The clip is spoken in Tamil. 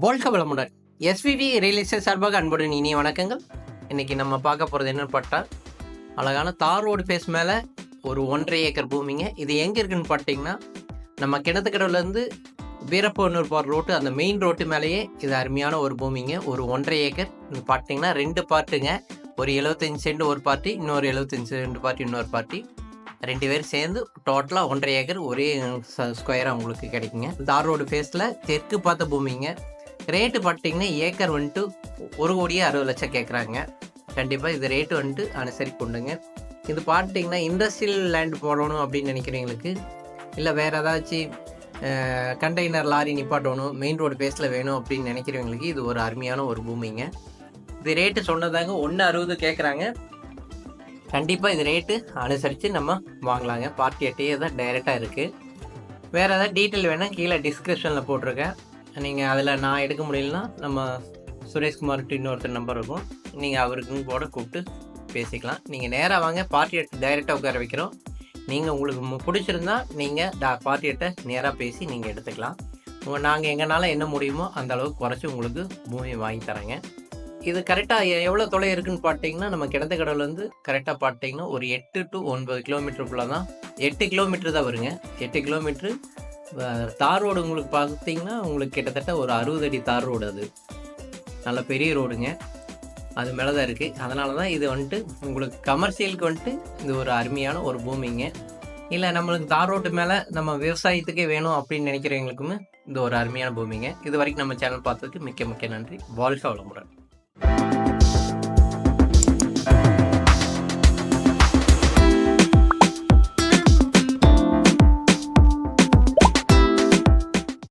வாழ்க வளமுடன். எஸ்விவி ரியல் எஸ்டேட் சார்பாக அன்புடன் இனிய வணக்கங்கள். இன்றைக்கி நம்ம பார்க்க போகிறது என்னென்னு பார்த்தா, அழகான தார் ரோடு ஃபேஸ் மேலே ஒரு 1.5 ஏக்கர் பூமிங்க. இது எங்கே இருக்குதுன்னு பார்த்தீங்கன்னா, நம்ம கிணத்துக்கடவுலேருந்து வீரப்பனூர் போகிற ரோட்டு, அந்த மெயின் ரோட்டு மேலேயே இது அருமையான ஒரு பூமிங்க. ஒரு 1.5 ஏக்கர். இது பார்த்தீங்கன்னா 2 பார்ட்டுங்க. ஒரு 75 சென்ட் ஒரு பார்ட்டி, இன்னொரு 75 சென்ட் பார்ட்டி இன்னொரு பார்ட்டி. 2 பேர் சேர்ந்து டோட்டலாக 1.5 ஏக்கர் ஒரே ஸ்கொயராக உங்களுக்கு கிடைக்குங்க. தார் ரோடு ஃபேஸில் தெற்கு பார்த்த பூமிங்க. ரேட்டு பார்த்தீங்கன்னா ஏக்கர் வந்துட்டு 1,60,00,000 கேட்குறாங்க. கண்டிப்பாக இது ரேட்டு வந்துட்டு அனுசரிப்பு உண்டுங்க. இது பார்த்தீங்கன்னா இண்டஸ்ட்ரியல் லேண்ட் போடணும் அப்படின்னு நினைக்கிறவங்களுக்கு, இல்லை வேறு ஏதாச்சும் கண்டெய்னர் லாரி நிப்பாட்டணும், மெயின் ரோடு ஃபேஸில் வேணும் அப்படின்னு நினைக்கிறவங்களுக்கு இது ஒரு அருமையான ஒரு பூமிங்க. இது ரேட்டு சொன்னதாங்க 1,60,000 கேட்குறாங்க. கண்டிப்பாக இது ரேட்டு அனுசரித்து நம்ம வாங்கலாங்க. பார்ட்டி எட்டையே தான் டைரெக்டாக இருக்குது. வேறு ஏதாவது டீட்டெயில் வேணால் கீழே டிஸ்கிரிப்ஷனில் போட்டிருக்கேன். நீங்கள் அதில் நான் எடுக்க முடியலன்னா நம்ம சுரேஷ்குமார்ட்டு இன்னொருத்தர் நம்பர் இருக்கும், நீங்கள் அவருக்குன்னு கூட கூப்பிட்டு பேசிக்கலாம். நீங்கள் நேராக வாங்க, பார்ட்டி எட்டு டைரெக்டாக உட்கார வைக்கிறோம். நீங்கள் உங்களுக்கு பிடிச்சிருந்தா நீங்கள் பார்ட்டி எட்டை நேராக பேசி நீங்கள் எடுத்துக்கலாம். நாங்கள் எங்களால் என்ன முடியுமோ அந்த அளவுக்கு குறைச்சி உங்களுக்கு பூமி வாங்கி தரேங்க. இது கரெக்டாக எவ்வளோ தொலை இருக்குதுன்னு பார்த்தீங்கன்னா, நம்ம கிணத்துக்கடவுலேருந்து கரெக்டாக பார்த்தீங்கன்னா ஒரு 8 to 9 கிலோமீட்டருக்குள்ளே தான். 8 கிலோமீட்டர் தான் வருங்க. 8 கிலோமீட்ரு தார் ரோடு உங்களுக்கு பார்த்தீங்கன்னா உங்களுக்கு கிட்டத்தட்ட ஒரு 60 அடி தார் ரோடு. அது நல்ல பெரிய ரோடுங்க. அது மேலே தான் இருக்குது. அதனால தான் இது வந்துட்டு உங்களுக்கு கமர்ஷியலுக்கு வந்துட்டு இது ஒரு அருமையான ஒரு பூமிங்க. இல்லை நம்மளுக்கு தார் ரோட்டு மேலே நம்ம விவசாயத்துக்கே வேணும் அப்படின்னு நினைக்கிறவங்களுக்குமே இது ஒரு அருமையான பூமிங்க. இது வரைக்கும் நம்ம சேனல் பார்த்ததுக்கு மிக்க மிக்க நன்றி. வாழ்க வளமுடன்.